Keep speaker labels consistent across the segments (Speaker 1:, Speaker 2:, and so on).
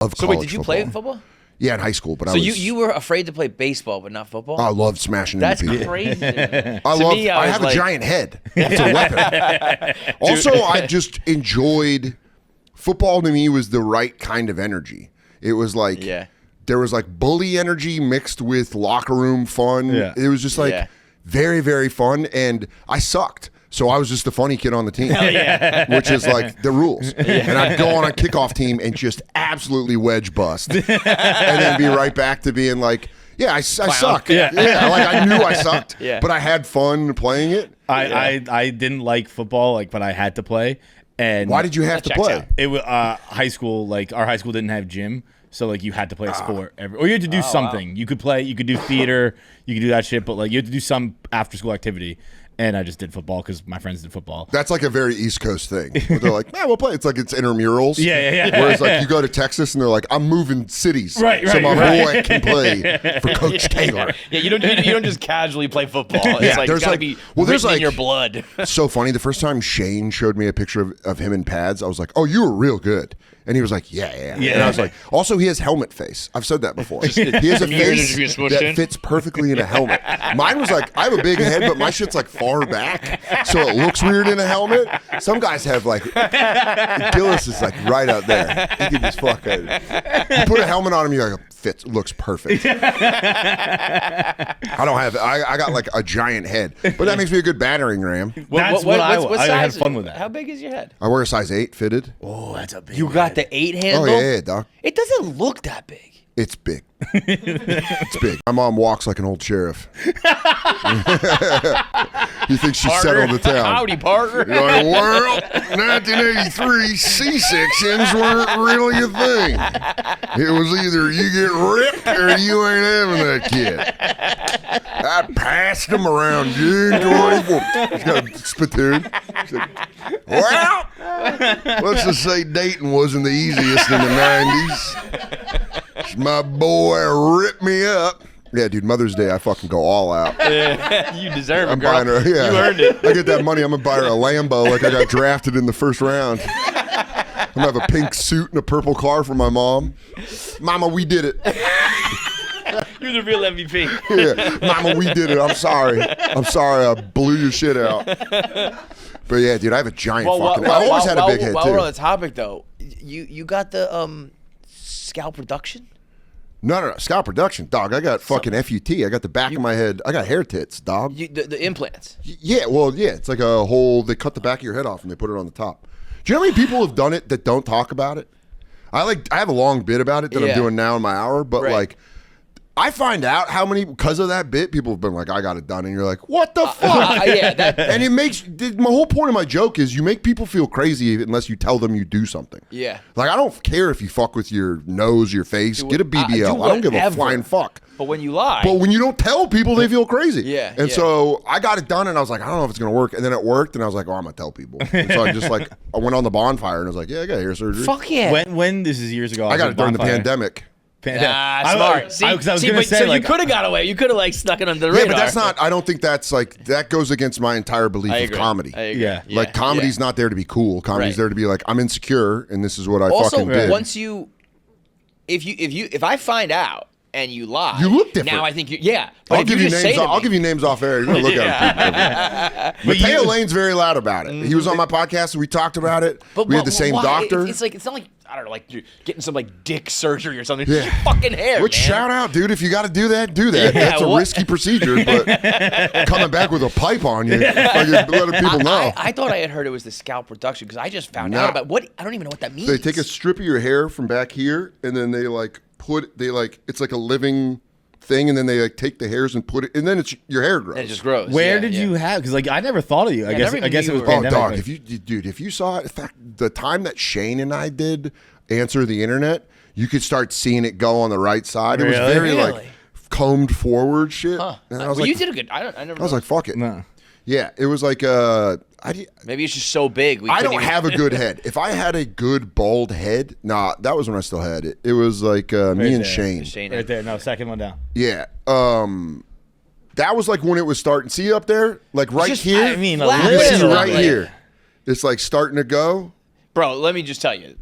Speaker 1: college
Speaker 2: So wait, did you
Speaker 1: football.
Speaker 2: play football?
Speaker 1: Yeah, in high school, but
Speaker 2: So
Speaker 1: I was.
Speaker 2: you were afraid to play baseball, but not football?
Speaker 1: I loved smashing
Speaker 2: That's
Speaker 1: into people.
Speaker 2: crazy.
Speaker 1: I have a giant head. It's a weapon. Also, I just enjoyed football. To me, was the right kind of energy. It was like there was like bully energy mixed with locker room fun.
Speaker 3: Yeah.
Speaker 1: It was just like very, very fun, and I sucked. So I was just the funny kid on the team, which is like the rules. And I'd go on a kickoff team and just absolutely wedge bust, and then be right back to being like, yeah, I suck. Yeah, like I knew I sucked, but I had fun playing it.
Speaker 3: I didn't like football, but I had to play. And
Speaker 1: why did you have to play?
Speaker 3: It was high school. Like our high school didn't have gym, so like you had to play a sport or you had to do something. Wow. You could play, you could do theater, you could do that shit, but like you had to do some after school activity. And I just did football because my friends did football. That's
Speaker 1: like a very East Coast thing. Where they're like, man, we'll play. It's like it's intramurals.
Speaker 3: Yeah.
Speaker 1: Whereas like you go to Texas and they're like, I'm moving cities. So my boy can play for Coach Taylor.
Speaker 2: Yeah, you don't just casually play football. It's like it's gotta be written in your blood.
Speaker 1: So funny. The first time Shane showed me a picture of him in pads, I was like, oh, you were real good. And he was like, yeah. And I was like, also, he has helmet face. I've said that before. He has a face that fits perfectly in a helmet. Mine was like, I have a big head, but my shit's like far back, so it looks weird in a helmet. Some guys have like, Gillis is like right out there. He can just fucking, you put a helmet on him, you're like, fits, looks perfect. I don't have, I got like a giant head, but that makes me a good battering ram.
Speaker 3: That's what I had fun with that.
Speaker 2: How big is your head?
Speaker 1: I wear a size 8 fitted.
Speaker 3: Oh, that's a big
Speaker 2: You got the 8 handle?
Speaker 1: Oh, yeah, dog.
Speaker 2: It doesn't look that big.
Speaker 1: It's big. It's big. My mom walks like an old sheriff. He thinks she's settled the town.
Speaker 2: Howdy, Parker.
Speaker 1: You're like, well, 1983, C-sections weren't really a thing. It was either you get ripped or you ain't having that kid. I passed him around June 24th. He's got a spittoon. Like, well, let's just say dating wasn't the easiest in the 90s. My boy ripped me up. Yeah, dude, Mother's Day, I fucking go all out.
Speaker 2: Yeah, you deserve it, girl.
Speaker 1: Buying her,
Speaker 2: You earned it.
Speaker 1: I get that money, I'm going to buy her a Lambo like I got drafted in the first round. I'm going to have a pink suit and a purple car for my mom. Mama, we did it.
Speaker 2: You're the real MVP.
Speaker 1: Yeah, Mama, we did it. I'm sorry I blew your shit out. But yeah, dude, I have a giant fucking... I've always had a big head, too.
Speaker 2: While we're on the topic, though, you got the scalp reduction?
Speaker 1: No. Scalp reduction, dog. I got fucking FUT. I got the back of my head. I got hair tits, dog.
Speaker 2: The implants.
Speaker 1: Yeah, well, yeah. It's like a whole, they cut the back of your head off and they put it on the top. Do you know how many people have done it that don't talk about it? I have a long bit about it that I'm doing now in my hour, but like, I find out how many, because of that bit, people have been like, I got it done. And you're like, what the fuck? And it makes, my whole point of my joke is you make people feel crazy unless you tell them you do something.
Speaker 2: Yeah.
Speaker 1: Like, I don't care if you fuck with your nose, your face, get a BBL. I don't give a flying fuck.
Speaker 2: But when you lie.
Speaker 1: But when you don't tell people, they feel crazy.
Speaker 2: Yeah.
Speaker 1: And so I got it done and I was like, I don't know if it's going to work. And then it worked and I was like, oh, I'm going to tell people. And so I just like, I went on the bonfire and I was like, yeah, I got hair surgery.
Speaker 2: Fuck yeah.
Speaker 3: When this is years ago.
Speaker 1: I got it during the pandemic.
Speaker 2: Smart.
Speaker 3: So you
Speaker 2: could have got away. You could have like snuck it under the radar.
Speaker 1: Yeah, but that's not. I don't think that's like that goes against my entire belief of comedy.
Speaker 2: I agree.
Speaker 3: Yeah.
Speaker 1: Like comedy's not there to be cool. Comedy's there to be like, I'm insecure and this is what I fucking did.
Speaker 2: Also, once you, if I find out and you lie,
Speaker 1: you look different.
Speaker 2: Now I think
Speaker 1: I'll give you names. I'll give you names off air. You're gonna look at them. Mateo Lane's very loud about it. He was on my podcast and we talked about it. We had the same doctor.
Speaker 2: It's not like I don't know, like you're getting some like dick surgery or something.
Speaker 1: Yeah.
Speaker 2: It's your fucking hair.
Speaker 1: Which
Speaker 2: man.
Speaker 1: Shout out, dude. If you got to do that, do that.
Speaker 2: Yeah,
Speaker 1: that's a risky procedure, but coming back with a pipe on you, like letting people know.
Speaker 2: I thought I had heard it was the scalp reduction because I just found out about what I don't even know what that means.
Speaker 1: They take a strip of your hair from back here, and then they like it's like a living thing, and then they like take the hairs and put it, and then it's your hair grows.
Speaker 2: And it just grows.
Speaker 3: Where did you have? Because like I never thought of you. I guess it was pandemic.
Speaker 1: Oh, dog! If you saw it, in fact, the time that Shane and I did Answer the Internet, you could start seeing it go on the right side. It was very like combed forward shit.
Speaker 2: Huh.
Speaker 1: And I was
Speaker 2: you did a good. I
Speaker 1: was like, fuck it.
Speaker 3: No.
Speaker 1: Yeah, it was like
Speaker 2: maybe it's just so big.
Speaker 1: I don't have a good head. If I had a good bald head, that was when I still had it. It was like me and Shane.
Speaker 3: Right there. No, second one down.
Speaker 1: Yeah. That was like when it was starting. See up there? Like right here?
Speaker 3: I mean,
Speaker 1: you can see right here. It's like starting to go.
Speaker 2: Bro, let me just tell you.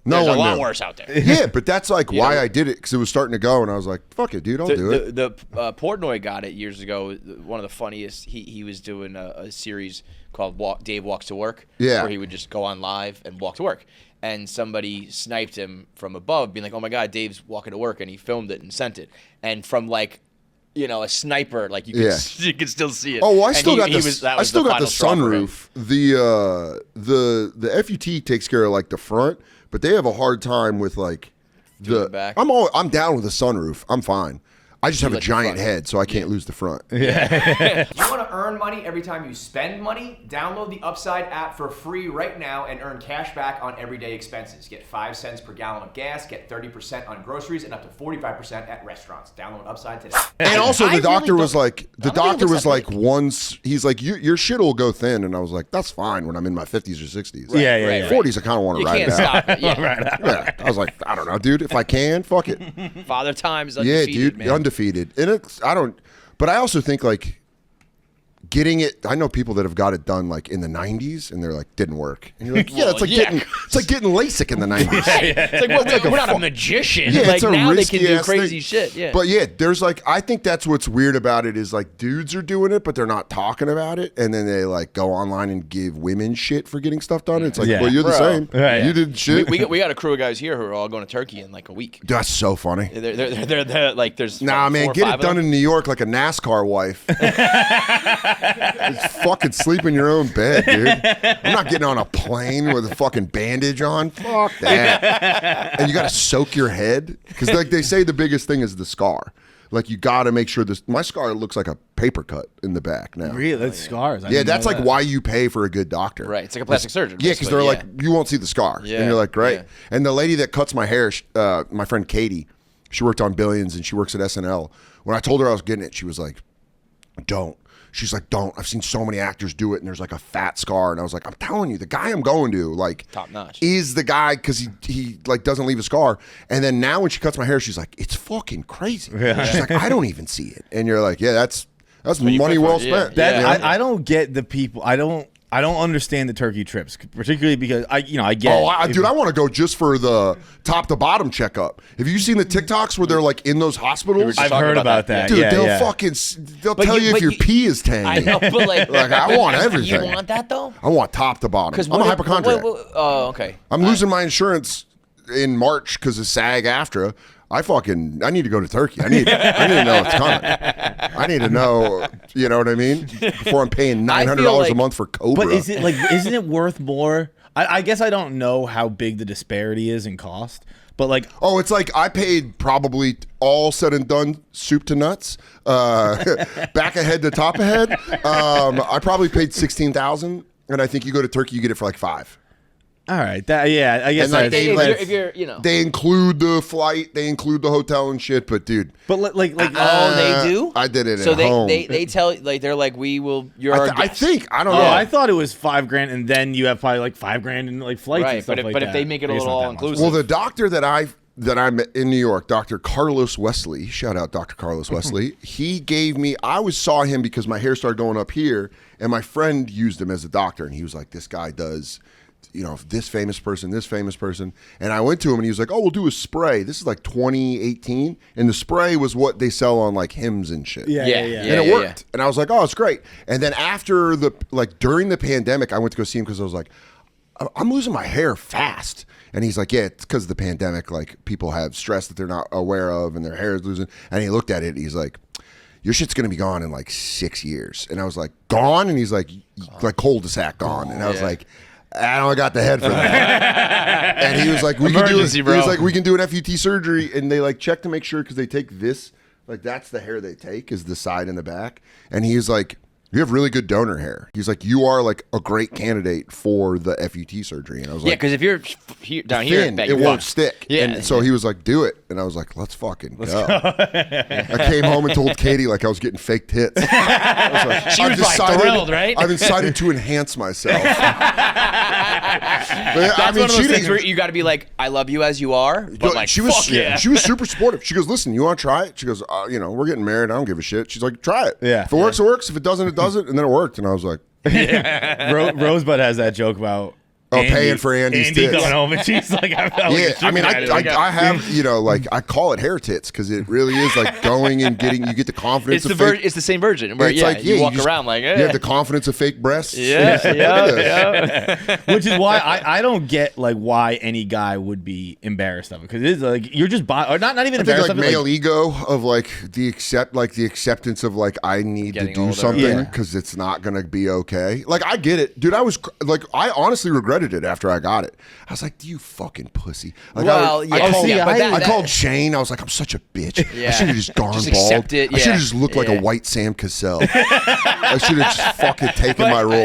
Speaker 2: There's a lot
Speaker 1: knew.
Speaker 2: worse out there.
Speaker 1: Yeah, but that's like why I did it, because it was starting to go, and I was like, fuck it, dude, I'll do it.
Speaker 2: The Portnoy got it years ago. One of the funniest. He was doing a series called Dave Walks to Work.
Speaker 1: Yeah.
Speaker 2: Where he would just go on live and walk to work. And somebody sniped him from above, being like, "Oh my God, Dave's walking to work," and he filmed it and sent it. And from like, a sniper, like you could still see it.
Speaker 1: Oh, well, I
Speaker 2: And
Speaker 1: still got
Speaker 2: he
Speaker 1: the
Speaker 2: was- that
Speaker 1: I
Speaker 2: was
Speaker 1: still
Speaker 2: the
Speaker 1: got the
Speaker 2: final straw for him.
Speaker 1: sunroof. The FUT takes care of like the front, but they have a hard time with like
Speaker 2: the back.
Speaker 1: I'm down with the sunroof. I'm fine. I just have a
Speaker 2: like the
Speaker 1: giant
Speaker 2: front.
Speaker 1: head, so I can't lose the front.
Speaker 4: You want to earn money every time you spend money? Download the Upside app for free right now and earn cash back on everyday expenses. Get 5 cents per gallon of gas, get 30% on groceries, and up to 45% at restaurants. Download Upside today.
Speaker 1: And also, the doctor was like,
Speaker 2: once.
Speaker 1: he's like, your shit will go thin, and I was like, that's fine when I'm in my 50s or 60s.
Speaker 3: Yeah.
Speaker 1: 40s, I kind of want to
Speaker 2: You
Speaker 1: ride
Speaker 2: can't
Speaker 1: it out.
Speaker 2: stop it. Yeah.
Speaker 1: Yeah, I was like, I don't know, dude. If I can, fuck it.
Speaker 2: Father Time is
Speaker 1: Yeah,
Speaker 2: undefeated,
Speaker 1: dude,
Speaker 2: man.
Speaker 1: undefeated. And but I also think like getting it. I know people that have got it done like in the 90s, and they're like, didn't work. And you're like, yeah, it's like getting LASIK in the 90s.
Speaker 2: It's like we're not a magician.
Speaker 1: Yeah,
Speaker 2: like
Speaker 1: it's a
Speaker 2: now they
Speaker 1: risky
Speaker 2: can do
Speaker 1: ass
Speaker 2: crazy
Speaker 1: thing.
Speaker 2: shit. Yeah.
Speaker 1: But yeah, there's like, I think that's what's weird about it is like dudes are doing it, but they're not talking about it, and then they like go online and give women shit for getting stuff done. It's like, well, you're the same.
Speaker 3: Right.
Speaker 1: You did shit.
Speaker 2: we got a crew of guys here who are all going to Turkey in like a week.
Speaker 1: That's so funny.
Speaker 2: They're like there's
Speaker 1: Nah,
Speaker 2: like,
Speaker 1: man,
Speaker 2: 4 or
Speaker 1: get
Speaker 2: 5
Speaker 1: it done
Speaker 2: of them.
Speaker 1: in New York like a NASCAR wife. Just fucking sleep in your own bed, dude. I'm not getting on a plane with a fucking bandage on. Fuck that. And you got to soak your head because, like they say, the biggest thing is the scar. Like you got to make sure this. My scar looks like a paper cut in the back now.
Speaker 3: Really, that's scars. I
Speaker 1: Yeah,
Speaker 3: didn't
Speaker 1: that's
Speaker 3: know
Speaker 1: like
Speaker 3: that.
Speaker 1: why you pay for a good doctor.
Speaker 2: Right, it's like a plastic surgeon.
Speaker 1: Yeah, because
Speaker 2: basically,
Speaker 1: they're like, you won't see the scar.
Speaker 2: Yeah,
Speaker 1: And you're like, great.
Speaker 2: yeah.
Speaker 1: And the lady that cuts my hair, my friend Katie, she worked on Billions and she works at SNL. When I told her I was getting it, she was like, don't. She's like, don't. I've seen so many actors do it, and there's like a fat scar. And I was like, I'm telling you, the guy I'm going to, like,
Speaker 2: Top notch.
Speaker 1: is the guy because he like doesn't leave a scar. And then now when she cuts my hair, she's like, it's fucking crazy. She's like, I don't even see it. And you're like, yeah, that's money
Speaker 2: pay for
Speaker 1: well
Speaker 2: it, yeah.
Speaker 1: spent.
Speaker 3: That,
Speaker 1: you know?
Speaker 3: I don't get the people. I don't understand the turkey trips, particularly because I get.
Speaker 1: Oh, dude, I want to go just for the top to bottom checkup. Have you seen the TikToks where they're like in those hospitals?
Speaker 3: I've
Speaker 2: talking
Speaker 3: heard
Speaker 2: about
Speaker 3: about
Speaker 2: that.
Speaker 3: that.
Speaker 1: Dude,
Speaker 3: yeah,
Speaker 1: they'll
Speaker 3: yeah.
Speaker 1: they'll tell you if your pee is tangy.
Speaker 2: I know, but like,
Speaker 1: Like, I want everything.
Speaker 2: You want that though?
Speaker 1: I want top to bottom. I'm a
Speaker 2: what if-
Speaker 1: hypochondriac.
Speaker 2: Oh, okay.
Speaker 1: I'm losing my insurance in March because of SAG-AFTRA. I need to go to Turkey. I need to know what's coming. I need to know, you know what I mean? Before I'm paying $900 a
Speaker 2: like-
Speaker 1: month for Cobra.
Speaker 3: But isn't it worth more? I guess I don't know how big the disparity is in cost, but like,
Speaker 1: Oh, it's like I paid probably all said and done, soup to nuts, back ahead to top ahead. I probably paid $16,000, and I think you go to Turkey, you get it for like $5,000.
Speaker 3: all right, I guess
Speaker 1: And like
Speaker 3: that's-
Speaker 2: if you're, you know.
Speaker 1: They include the flight, they include the hotel and shit. But dude,
Speaker 3: but like,
Speaker 2: Oh, they do.
Speaker 1: I did it
Speaker 2: So
Speaker 1: at home.
Speaker 2: they tell like they're like we will. You're our
Speaker 1: I
Speaker 2: guest.
Speaker 1: think I don't
Speaker 3: oh,
Speaker 1: know.
Speaker 3: I thought it was $5,000, and then you have probably like $5,000 in like flights and
Speaker 2: Right,
Speaker 3: stuff
Speaker 2: but if-
Speaker 3: like
Speaker 2: but
Speaker 3: that.
Speaker 2: if they make it a
Speaker 3: I guess
Speaker 2: little
Speaker 3: not that much.
Speaker 2: all-inclusive.
Speaker 1: Well, the doctor that I'm in New York, Dr. Carlos Wesley, shout out Dr. Carlos Wesley. He gave me, I saw him because my hair started going up here, and my friend used him as a doctor, and he was like, this guy does, you know, this famous person. And I went to him and he was like, oh, we'll do a spray. This is like 2018. And the spray was what they sell on like hymns and shit.
Speaker 3: Yeah.
Speaker 2: Yeah,
Speaker 1: And it worked. And I was like, oh, it's great. And then after during the pandemic, I went to go see him because I was like, I'm losing my hair fast. And he's like, yeah, it's because of the pandemic. Like people have stress that they're not aware of and their hair is losing. And he looked at it and he's like, your shit's going to be gone in like 6 years. And I was like, gone? And he's like cul-de-sac gone. And I was like, I don't got the head for that. And he was like, we can do it.
Speaker 2: Emergency,
Speaker 1: He
Speaker 2: bro.
Speaker 1: was like, we can do an FUT surgery. And they like check to make sure because they take this, like that's the hair they take is the side and the back. And he's like, you have really good donor hair. He's like, you are like a great candidate for the FUT surgery. And I was
Speaker 2: Yeah,
Speaker 1: like,
Speaker 2: because if you're down here,
Speaker 1: thin,
Speaker 2: bet
Speaker 1: it
Speaker 2: you're
Speaker 1: won't
Speaker 2: fucked.
Speaker 1: stick.
Speaker 2: Yeah.
Speaker 1: And so he was like, do it. And I was like, let's fucking go. I came home and told Katie like I was getting fake tits. I was like,
Speaker 2: She was like thrilled, right?
Speaker 1: I've decided to enhance myself.
Speaker 2: That's one of those things where you got to be like, I love you as you are, but like,
Speaker 1: she was
Speaker 2: fuck yeah.
Speaker 1: she was super supportive. She goes, listen, you want to try it? She goes, you know, we're getting married. I don't give a shit. She's like, try it.
Speaker 3: Yeah.
Speaker 1: If it works, it works. If it doesn't, it doesn't. And then it worked. And I was like,
Speaker 3: Rosebud has that joke about
Speaker 1: paying for Andy's
Speaker 3: Andy
Speaker 1: tits.
Speaker 3: coming home and she's like, I felt like
Speaker 1: Yeah,
Speaker 3: a
Speaker 1: I mean,
Speaker 3: sugar daddy.
Speaker 1: I have, like, I call it hair tits because it really is like going and getting, you get the confidence
Speaker 2: It's
Speaker 1: of
Speaker 2: the
Speaker 1: fake.
Speaker 2: it's the same version where
Speaker 1: It's
Speaker 2: yeah,
Speaker 1: like,
Speaker 2: you
Speaker 1: yeah,
Speaker 2: walk
Speaker 1: just-
Speaker 2: around like
Speaker 1: You have the confidence of fake breasts.
Speaker 2: yeah.
Speaker 3: Which is why I don't get like why any guy would be embarrassed of it, because it is like you're just or not even
Speaker 1: I think
Speaker 3: embarrassed
Speaker 1: like
Speaker 3: of it.
Speaker 1: male ego of like the acceptance of like I need
Speaker 2: Getting
Speaker 1: to do
Speaker 2: older.
Speaker 1: something
Speaker 3: Yeah.
Speaker 1: because it's not gonna be okay. Like I get it, dude. I honestly regretted it after I got it. I was like, you fucking pussy. Like
Speaker 2: Well,
Speaker 1: I
Speaker 2: yeah,
Speaker 1: called,
Speaker 2: yeah, but
Speaker 1: I
Speaker 2: that-
Speaker 1: called Shane. I was like, I'm such a bitch.
Speaker 2: Yeah.
Speaker 1: I should have just darn
Speaker 2: Just
Speaker 1: bald.
Speaker 2: accept it,
Speaker 1: I should have
Speaker 2: yeah.
Speaker 1: just looked like a
Speaker 2: Yeah.
Speaker 1: white Sam Cassell. I should have just fucking taken my role.